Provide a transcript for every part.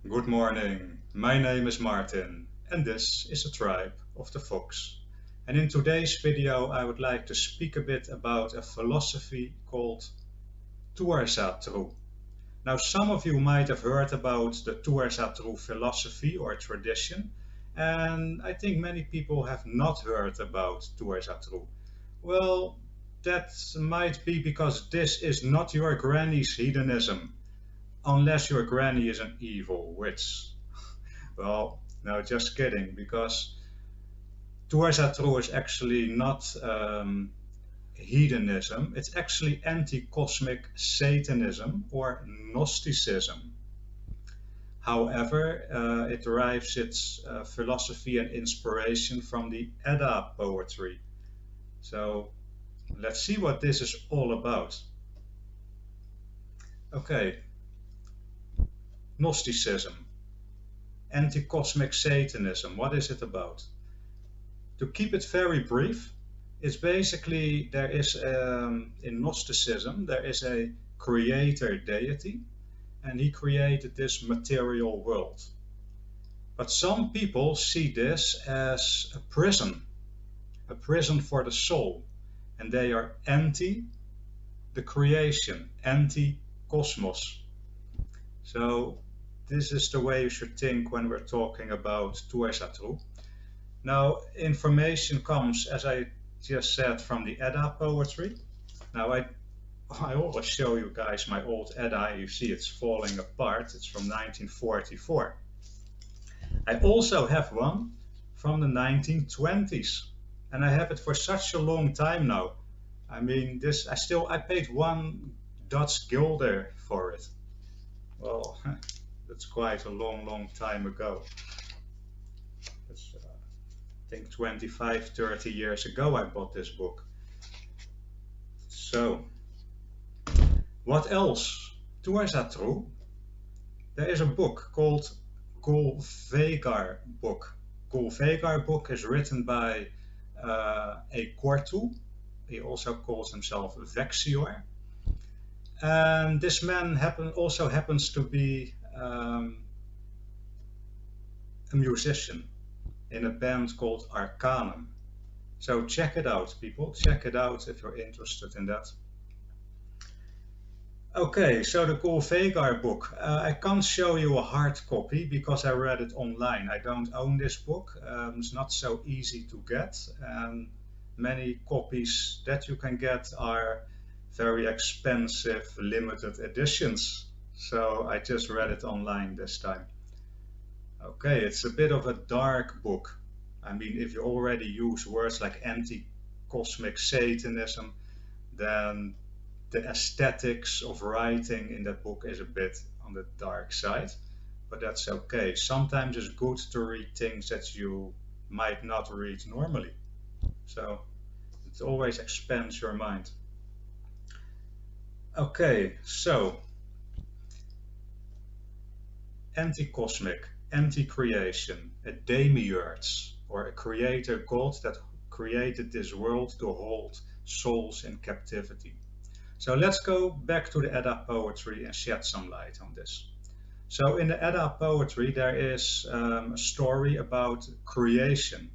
Good morning, my name is Martin and this is a tribe of the fox. And in today's video I would like to speak a bit about a philosophy called Thursatru. Now some of you might have heard about the Thursatru philosophy or tradition, and I think many people have not heard about Thursatru. Well, that might be because this is not your granny's hedonism. Unless your granny is an evil witch. Well, no, just kidding, because Thursatru is actually not hedonism, it's actually anti-cosmic Satanism or Gnosticism. However, it derives its philosophy and inspiration from the Edda poetry. So let's see what this is all about. Okay, Gnosticism, anti-cosmic Satanism, what is it about? To keep it very brief, it's basically there is in Gnosticism there is a creator deity, and he created this material world. But some people see this as a prison for the soul, and they are anti the creation, anti-cosmos. So this is the way you should think when we're talking about Thursatru. Now, information comes, as I just said, from the Edda poetry. Now, I always show you guys my old Edda. You see it's falling apart. It's from 1944. I also have one from the 1920s, and I have it for such a long time now. I mean, I paid $1 guilder for it. Well, that's quite a long time ago. That's, I think 25, 30 years ago I bought this book. So, what else? Thursatru. There is a book called Gulvegar book. Gulvegar book is written by a Kortu. He also calls himself Vexior. And this man also happens to be a musician in a band called Arcanum. So check it out, people. Check it out if you're interested in that. Okay, so the Gulvegar book. I can't show you a hard copy because I read it online. I don't own this book. It's not so easy to get, and many copies that you can get are very expensive limited editions. So I just read it online this time. Okay, it's a bit of a dark book. I mean, if you already use words like anti-cosmic Satanism, then the aesthetics of writing in that book is a bit on the dark side, but that's okay. Sometimes it's good to read things that you might not read normally. So it always expands your mind. Okay, so anti-cosmic, anti-creation, a demiurge, or a creator god that created this world to hold souls in captivity. So let's go back to the Edda poetry and shed some light on this. So in the Edda poetry there is a story about creation.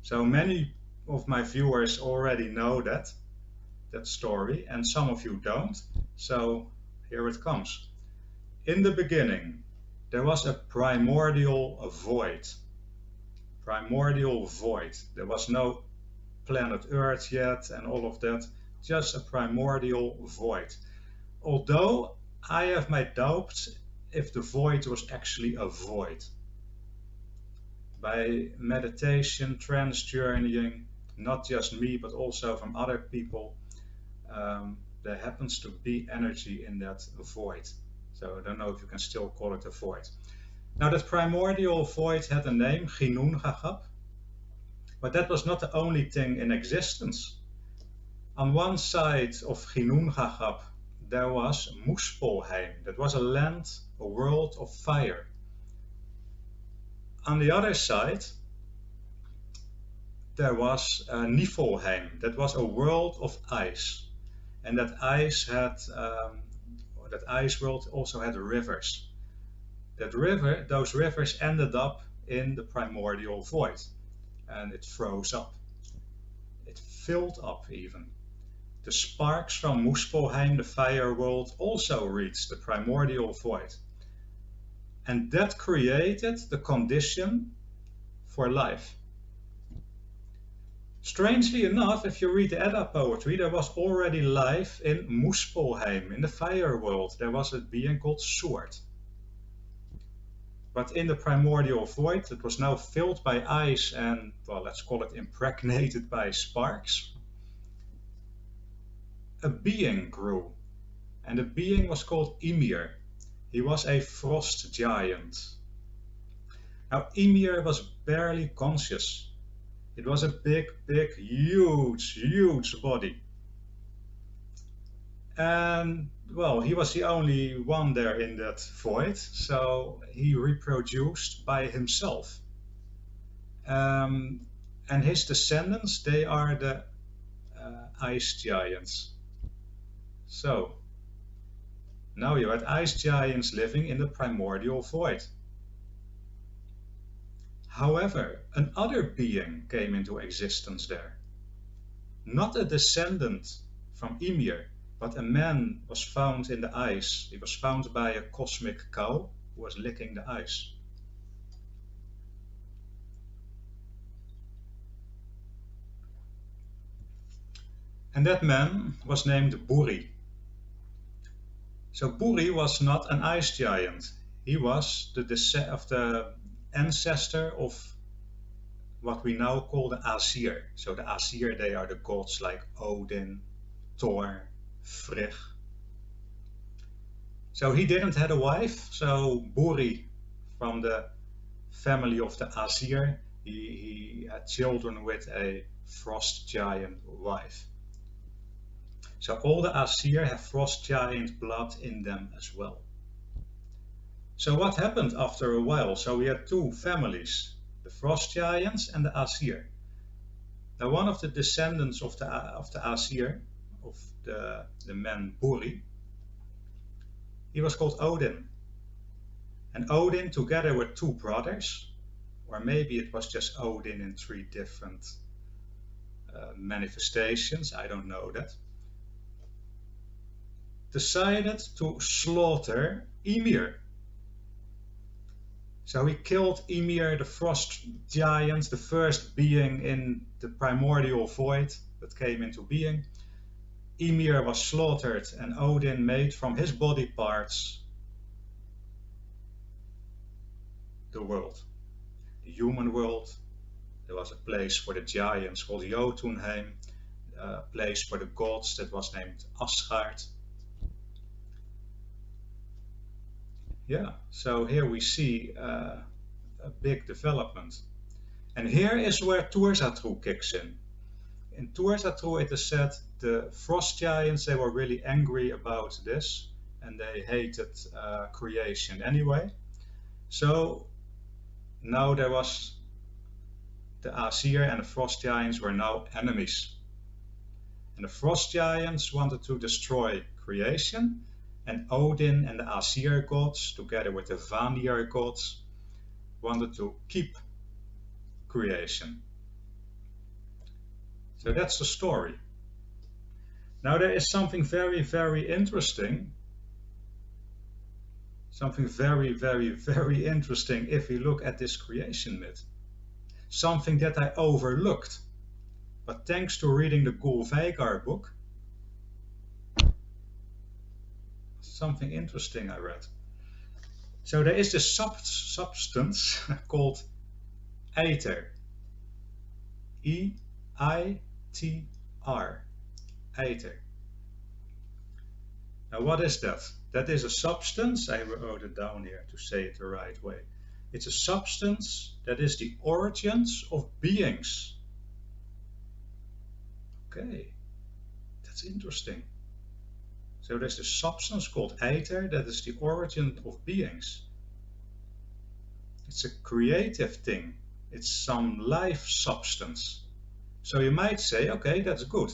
So many of my viewers already know that story, and some of you don't. So here it comes. In the beginning, there was a primordial void. Primordial void. There was no planet Earth yet and all of that. Just a primordial void. Although I have my doubts if the void was actually a void. By meditation, trance journeying, not just me, but also from other people, there happens to be energy in that void. So I don't know if you can still call it a void. Now that primordial void had a name, Ginnungagap, but that was not the only thing in existence. On one side of Ginnungagap there was Muspelheim, that was a land, a world of fire. On the other side there was Niflheim, that was a world of ice. And that ice world also had rivers. those rivers ended up in the primordial void, and it froze up. It filled up even. The sparks from Muspelheim, the fire world, also reached the primordial void. And that created the condition for life. Strangely enough, if you read the Edda poetry, there was already life in Muspelheim, in the fire world. There was a being called Sword. But in the primordial void, it was now filled by ice and, well, let's call it impregnated by sparks. A being grew, and the being was called Ymir. He was a frost giant. Now, Ymir was barely conscious. It was a big, huge body. And, well, he was the only one there in that void, so he reproduced by himself. And his descendants, they are the ice giants. So, now you had ice giants living in the primordial void. However, another being came into existence there. Not a descendant from Ymir, but a man was found in the ice. He was found by a cosmic cow who was licking the ice. And that man was named Buri. So Buri was not an ice giant. He was the ancestor of what we now call the Asir. So the Asir, they are the gods like Odin, Thor, Frigg. So he didn't have a wife, so Buri, from the family of the Asir, he had children with a frost giant wife. So all the Asir have frost giant blood in them as well. So what happened after a while? So we had two families, the frost giants and the Asir. Now one of the descendants of the Asir, of the man Buri, he was called Odin. And Odin, together with two brothers, or maybe it was just Odin in three different manifestations, I don't know that, decided to slaughter Ymir. So he killed Ymir, the frost giant, the first being in the primordial void that came into being. Ymir was slaughtered, and Odin made from his body parts the world, the human world. There was a place for the giants called Jotunheim, a place for the gods that was named Asgard. Yeah, so here we see a big development. And here is where Thursatru kicks in. In Thursatru it is said the frost giants, they were really angry about this and they hated creation anyway. So now there was the Asir and the frost giants were now enemies. And the frost giants wanted to destroy creation, and Odin and the Asir gods, together with the Vanir gods, wanted to keep creation. So that's the story. Now there is something very, very interesting. Something very, very, very interesting if we look at this creation myth. Something that I overlooked. But thanks to reading the Gulvegar book, something interesting I read. So there is this substance called aether. E-I-T-R. Aether. Now what is that? That is a substance, I wrote it down here to say it the right way. It's a substance that is the origins of beings. Okay, that's interesting. So there's a substance called aether that is the origin of beings. It's a creative thing. It's some life substance. So you might say, okay, that's good.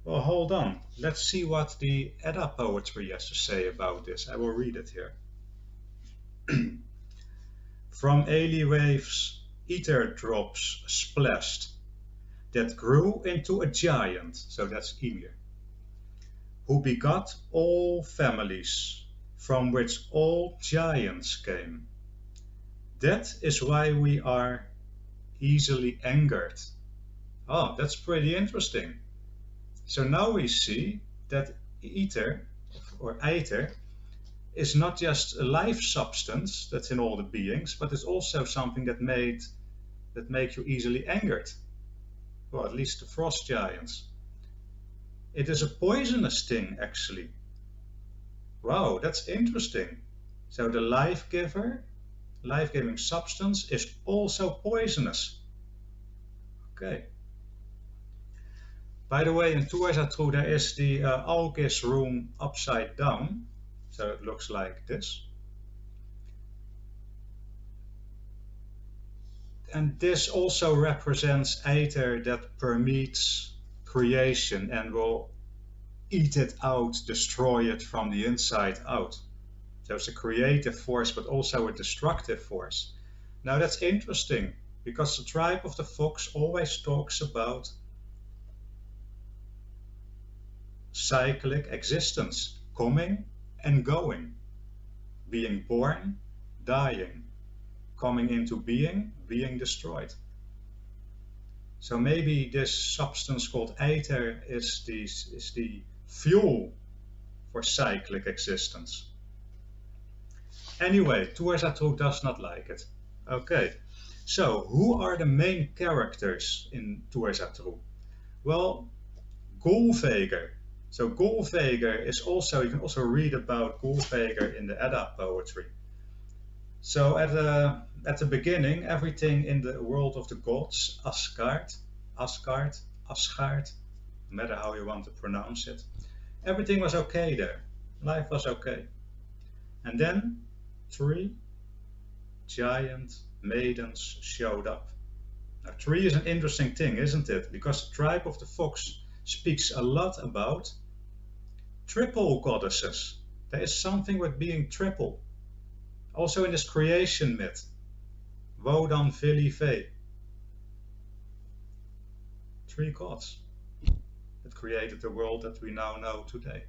Well, hold on. Let's see what the Edda poetry has to say about this. I will read it here. From Eliwave's ether drops splashed, that grew into a giant, so that's Ymir, who begot all families, from which all giants came. That is why we are easily angered. Oh, that's pretty interesting. So now we see that ether, or aether, is not just a life substance that's in all the beings, but it's also something that makes you easily angered. Well, at least the frost giants. It is a poisonous thing, actually. Wow, that's interesting. So the life-giving substance, is also poisonous. Okay. By the way, in Thursatru there is the Alkis room upside down. So it looks like this. And this also represents aether that permeates creation and will eat it out, destroy it from the inside out. So it's a creative force, but also a destructive force. Now that's interesting, because the tribe of the fox always talks about cyclic existence, coming and going, being born, dying, coming into being, being destroyed. So maybe this substance called aether is the fuel for cyclic existence. Anyway, Thursatru does not like it. Okay, so who are the main characters in Thursatru? Well, Gulveger. So Gulveger is also, you can also read about Gulveger in the Edda poetry. So at the beginning, everything in the world of the gods, Asgard, no matter how you want to pronounce it, everything was okay there. Life was okay. And then 3 giant maidens showed up. Now 3 is an interesting thing, isn't it? Because the tribe of the fox speaks a lot about triple goddesses. There is something with being triple. Also in this creation myth, Wodan, Vili, Ve. 3 gods that created the world that we now know today.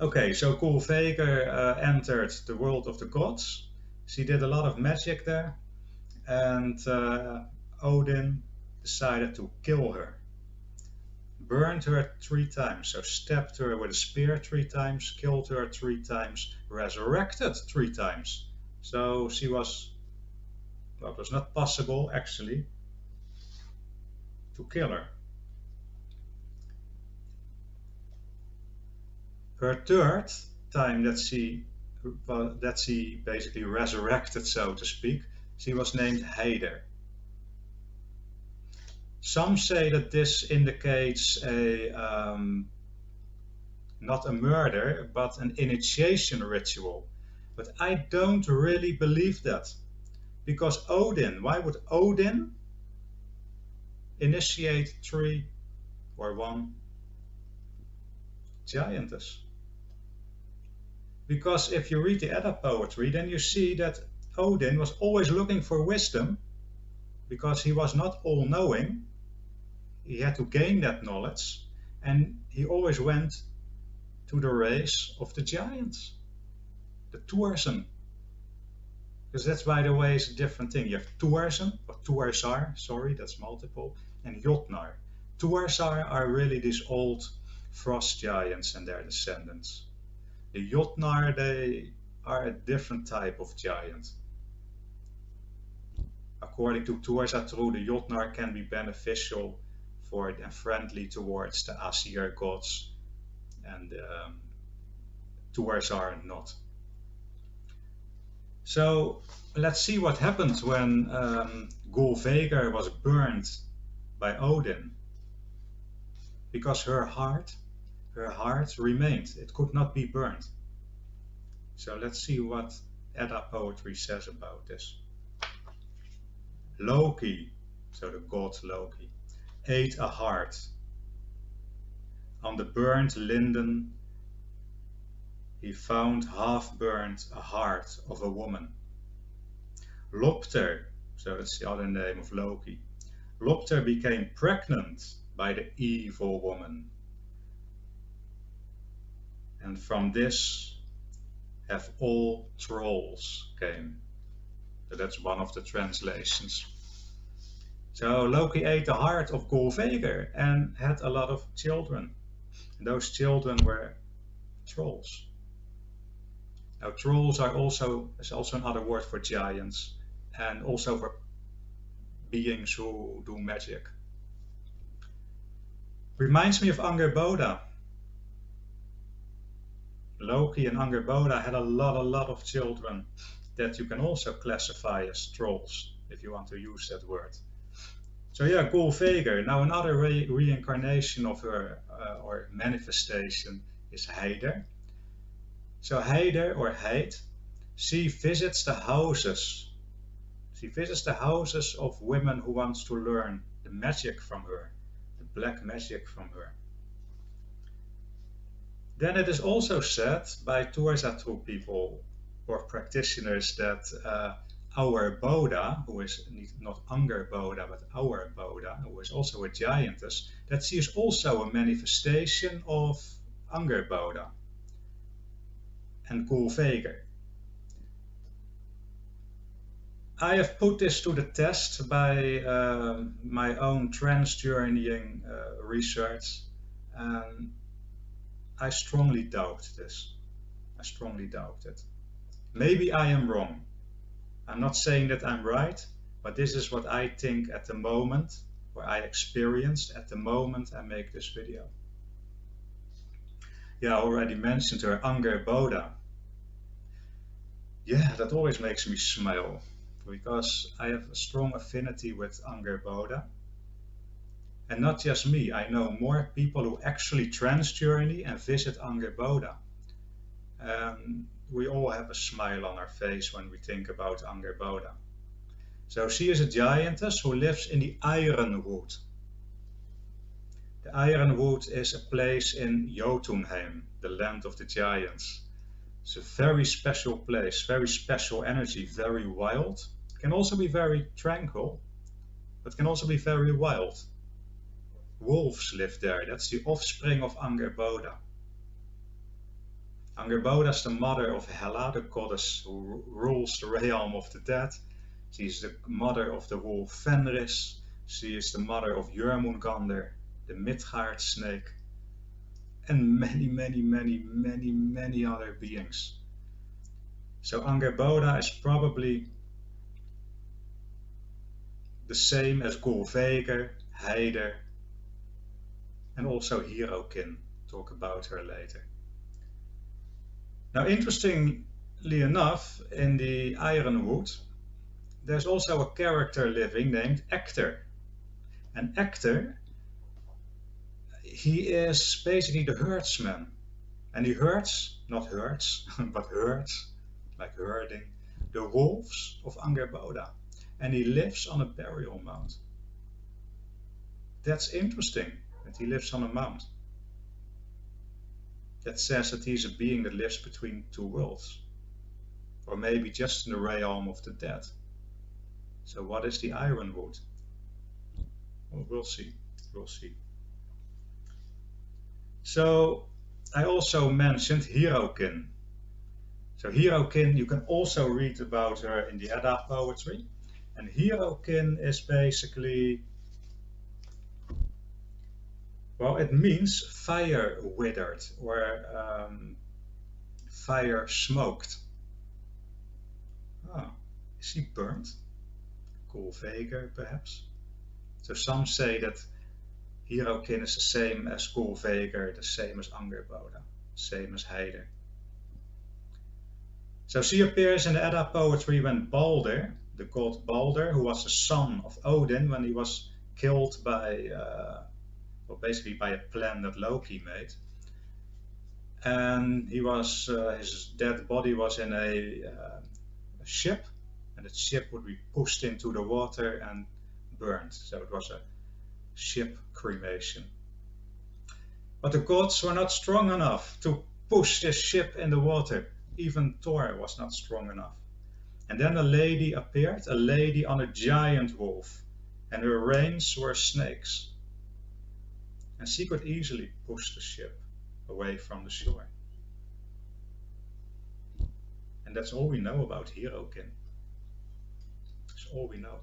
Okay, so Gulveger entered the world of the gods. She did a lot of magic there, and Odin decided to kill her. Burned her 3 times, so stabbed her with a spear 3 times, killed her 3 times, resurrected 3 times. So she was, well, it was not possible actually to kill her. Her 3rd time that she basically resurrected, so to speak, she was named Heider. Some say that this indicates not a murder, but an initiation ritual. But I don't really believe that. Because Odin, why would Odin initiate 3 or 1 giantess? Because if you read the Edda poetry, then you see that Odin was always looking for wisdom, because he was not all-knowing. He had to gain that knowledge, and he always went to the race of the giants, the Thursarn. Because that's, by the way, is a different thing. You have Thursarn, or Thursar, sorry, that's multiple, and Jotnar. Thursar are really these old frost giants and their descendants. The Jotnar, they are a different type of giant. According to Thursatru, the Jotnar can be beneficial for it and friendly towards the Asir gods, and Thursar not. So let's see what happened when Gulveger was burned by Odin. Because her heart remained. It could not be burned. So let's see what Edda poetry says about this. Loki, so the god Loki, ate a heart. On the burnt linden he found half-burned a heart of a woman. Lopter, so that's the other name of Loki, Lopter became pregnant by the evil woman. And from this have all trolls came. So that's one of the translations. So Loki ate the heart of Golveger and had a lot of children. And those children were trolls. Now trolls is also another word for giants and also for beings who do magic. Reminds me of Angerboda. Loki and Angerboda had a lot of children that you can also classify as trolls, if you want to use that word. So yeah, Golveger. Now another reincarnation of her or manifestation is Heider. So Heider or Heid, she visits the houses. She visits the houses of women who want to learn the magic from her, the black magic from her. Then it is also said by Thursatru people or practitioners that our Boda, who is not Angerboda, but our Boda, who is also a giantess, that she is also a manifestation of Angerboda and Golveger. I have put this to the test by my own trans-journeying research, and I strongly doubt this. I strongly doubt it. Maybe I am wrong. I'm not saying that I'm right, but this is what I think at the moment, or I experienced at the moment I make this video. Yeah, I already mentioned her, Angerboda. Yeah, that always makes me smile, because I have a strong affinity with Angerboda. And not just me, I know more people who actually trans-journey and visit Angerboda. We all have a smile on our face when we think about Angerboda. So she is a giantess who lives in the Ironwood. The Ironwood is a place in Jotunheim, the land of the giants. It's a very special place, very special energy, very wild. It can also be very tranquil, but can also be very wild. Wolves live there, that's the offspring of Angerboda. Angerboda is the mother of Hela, the goddess who rules the realm of the dead. She is the mother of the wolf Fenris. She is the mother of Jörmungandr, the Midgard snake, and many other beings. So Angerboda is probably the same as Golveger, Heider, and also Hirokin. Talk about her later. Now, interestingly enough, in the Ironwood, there's also a character living named Ector. And Ector, he is basically the herdsman. And he herds, not herds, but herds, like herding, the wolves of Angerboda. And he lives on a burial mound. That's interesting, that he lives on a mound. That says that he's a being that lives between two worlds, or maybe just in the realm of the dead. So what is the Ironwood? Well, we'll see. So I also mentioned Hirokin. So Hirokin, you can also read about her in the Edda poetry. And Hirokin is basically, well, it means fire withered or fire smoked. Ah, is she burnt? Golveger, perhaps? So some say that Hirokin is the same as Golveger, the same as Angerboda, same as Heider. So she appears in the Edda poetry when Balder, the god Balder, who was the son of Odin when he was killed by well, basically by a plan that Loki made, and he was his dead body was in a ship, and the ship would be pushed into the water and burned. So it was a ship cremation. But the gods were not strong enough to push this ship in the water. Even Thor was not strong enough. And then a lady appeared, a lady on a giant wolf, and her reins were snakes. And she could easily push the ship away from the shore. And that's all we know about Hirokin. That's all we know.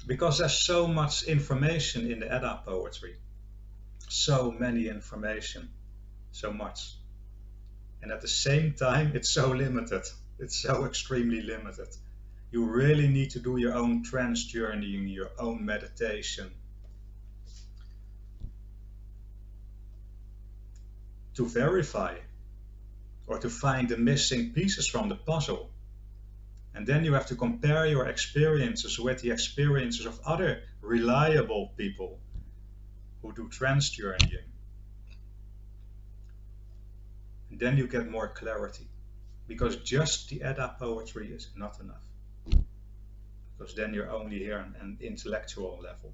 Because there's so much information in the Edda poetry. So many information. So much. And at the same time, it's so limited. It's so extremely limited. You really need to do your own trance journeying, your own meditation, to verify or to find the missing pieces from the puzzle. And then you have to compare your experiences with the experiences of other reliable people who do trance journeying. And then you get more clarity, because just the Edda poetry is not enough. Because then you're only here on an intellectual level.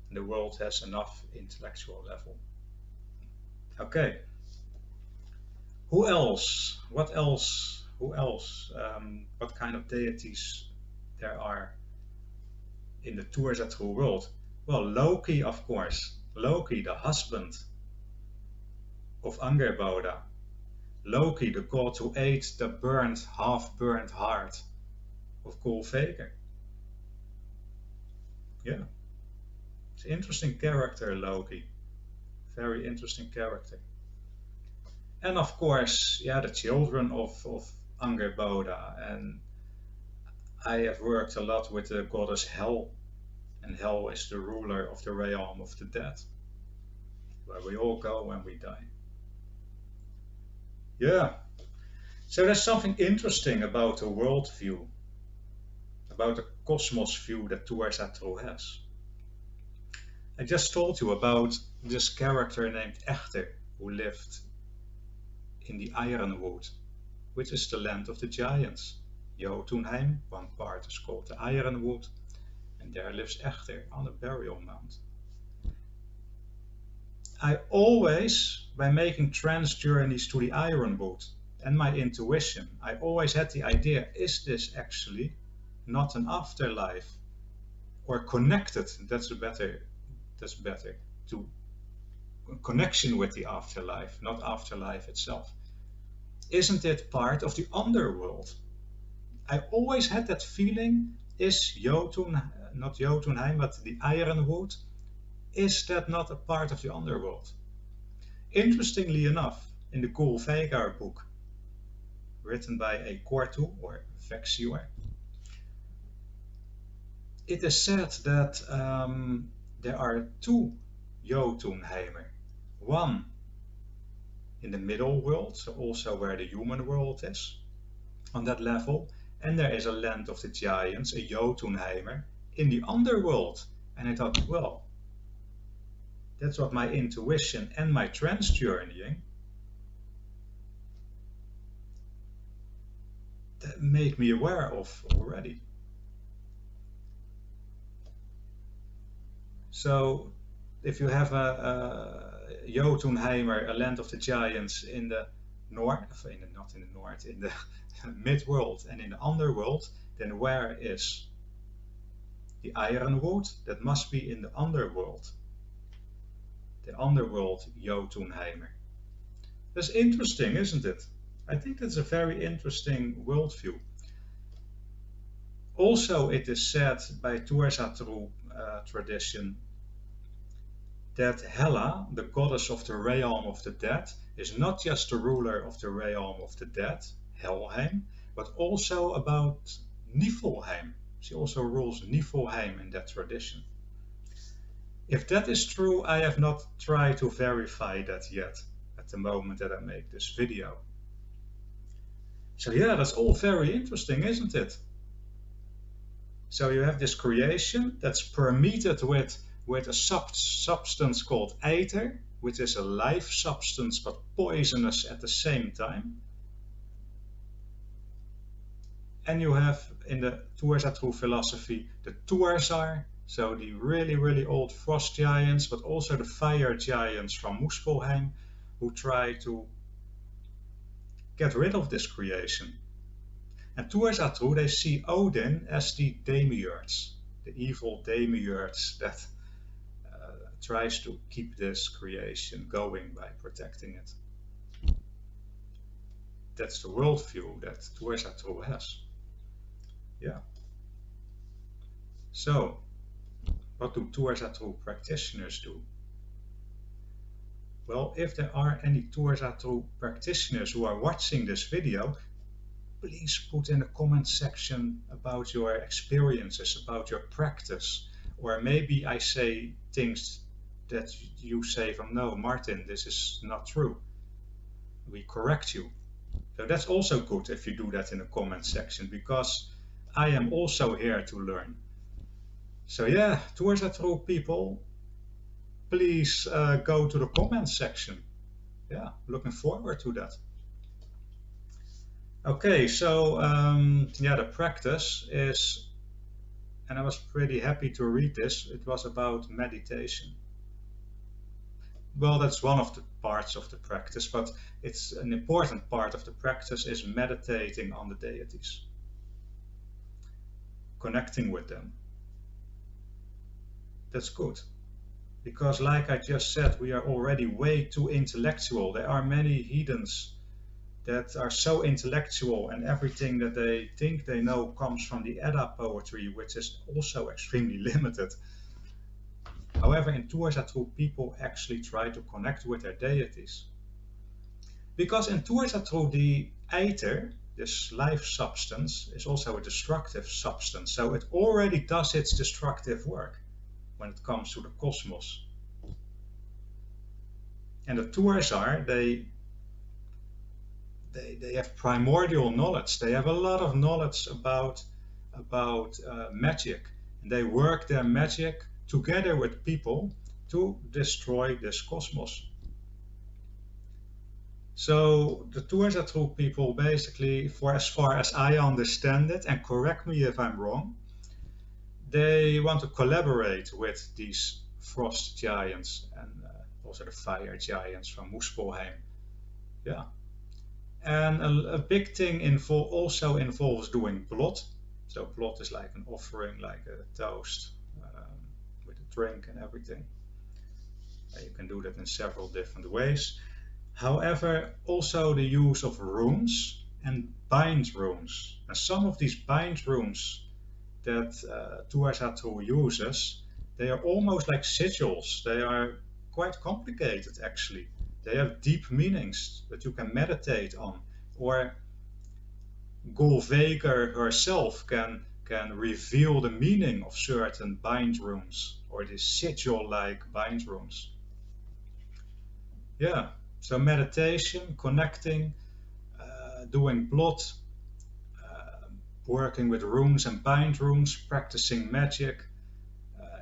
And the world has enough intellectual level. Okay. Who else? What else? Who else? What kind of deities there are in the Thursatru world? Well, Loki, of course. Loki, the husband of Angerboda. Loki, the god who ate the burnt, half-burnt heart of Gulveger. Yeah. It's an interesting character, Loki. Very interesting character. And of course, yeah, the children of Angerboda. And I have worked a lot with the goddess Hel. And Hel is the ruler of the realm of the dead, where we all go when we die. Yeah. So there's something interesting about the worldview, about the cosmos view that Thursatru has. I just told you about this character named Echter, who lived in the Ironwood, which is the land of the giants. Jotunheim, one part is called the Ironwood, and there lives Echter on a burial mound. I always, by making trance journeys to the Ironwood and my intuition, I always had the idea, is this actually not an afterlife? Or connected, that's better, to connection with the afterlife, not afterlife itself. Isn't it part of the underworld? I always had that feeling, is not Jotunheim, but the Ironwood, is that not a part of the underworld? Interestingly enough, in the Gulveger book, written by a Kortu or Vexior, it is said that there are two Jotunheimer. One in the middle world, so also where the human world is, on that level, and there is a land of the giants, a Jotunheimer, in the underworld. And I thought, well, that's what my intuition and my trance journeying that make me aware of already. So if you have a Jotunheimer, a land of the giants in the north, not in the north, in the mid-world and in the underworld, then where is the Ironwood? That must be in the underworld. The underworld Jotunheimer. That's interesting, isn't it? I think that's a very interesting worldview. Also, it is said by Thursatru tradition that Hela, the goddess of the realm of the dead, is not just the ruler of the realm of the dead, Helheim, but also about Niflheim. She also rules Niflheim in that tradition. If that is true, I have not tried to verify that yet at the moment that I make this video. So yeah, that's all very interesting, isn't it? So you have this creation that's permeated with a substance called aether, which is a life substance but poisonous at the same time. And you have in the Thursatru philosophy the Thursar, So the really old frost giants, but also the fire giants from Muspelheim, who try to get rid of this creation. And Thursatru, they see Odin as the demiurge, the evil demiurge that tries to keep this creation going by protecting it. That's the worldview that Thursatru has. Yeah. So, what do Thursatru practitioners do? Well, if there are any Thursatru practitioners who are watching this video, please put in the comment section about your experiences, about your practice. Or maybe I say things that you say from, no, Martin, this is not true. We correct you. So that's also good if you do that in the comment section, because I am also here to learn. So yeah, Thursatru people, please go to the comment section. Yeah, looking forward to that. Okay, so yeah, the practice is, and I was pretty happy to read this, it was about meditation. Well, that's one of the parts of the practice, but it's an important part of the practice is meditating on the deities, connecting with them. That's good, because like I just said, we are already way too intellectual. There are many heathens that are so intellectual, and everything that they think they know comes from the Edda poetry, which is also extremely limited. However, in Thursatru, people actually try to connect with their deities. Because in Thursatru, the aether, this life substance, is also a destructive substance. So it already does its destructive work when it comes to the cosmos. And the Thursar, they have primordial knowledge. They have a lot of knowledge about magic. And they work their magic together with people to destroy this cosmos. So the Thursatru people basically, for as far as I understand it, and correct me if I'm wrong, they want to collaborate with these frost giants and also the fire giants from Muspelheim. Yeah. And a big thing also involves doing blot. So blot is like an offering, like a toast with a drink and everything. You can do that in several different ways. However, also the use of runes and bind runes. And some of these bind runes that Thursatru uses, they are almost like sigils. They are quite complicated actually. They have deep meanings that you can meditate on. Or Gulveger herself can reveal the meaning of certain bind runes, or these sigil-like bind runes. Yeah, so meditation, connecting, doing blot, working with runes and bind runes, practicing magic.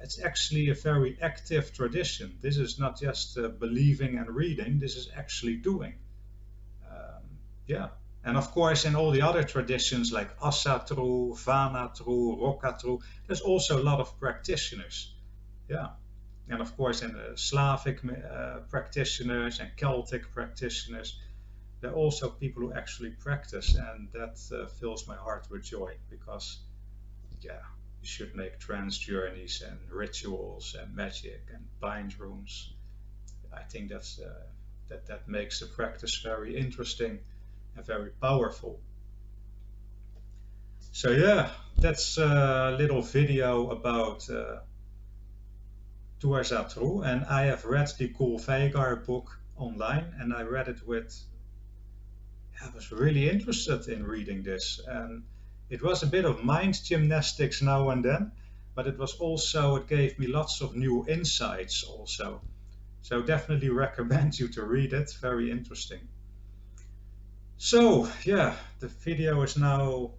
It's actually a very active tradition. This is not just believing and reading, this is actually doing. Yeah, and of course in all the other traditions like Asatru, Vanatru, Rokatru, there's also a lot of practitioners. Yeah, and of course in the Slavic practitioners and Celtic practitioners, there are also people who actually practice, and that fills my heart with joy, because yeah, you should make trance journeys and rituals and magic and bind runes. I think that's that makes the practice very interesting and very powerful. So yeah, that's a little video about Thursatru, and I have read the Gulveger book online, and I read it I was really interested in reading this, and it was a bit of mind gymnastics now and then, but it gave me lots of new insights also. So definitely recommend you to read it, very interesting. So yeah, the video is now,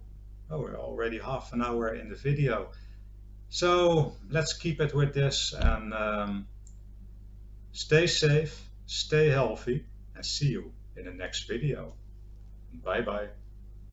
we're already half an hour in the video. So let's keep it with this, and stay safe, stay healthy, and see you in the next video. Bye bye.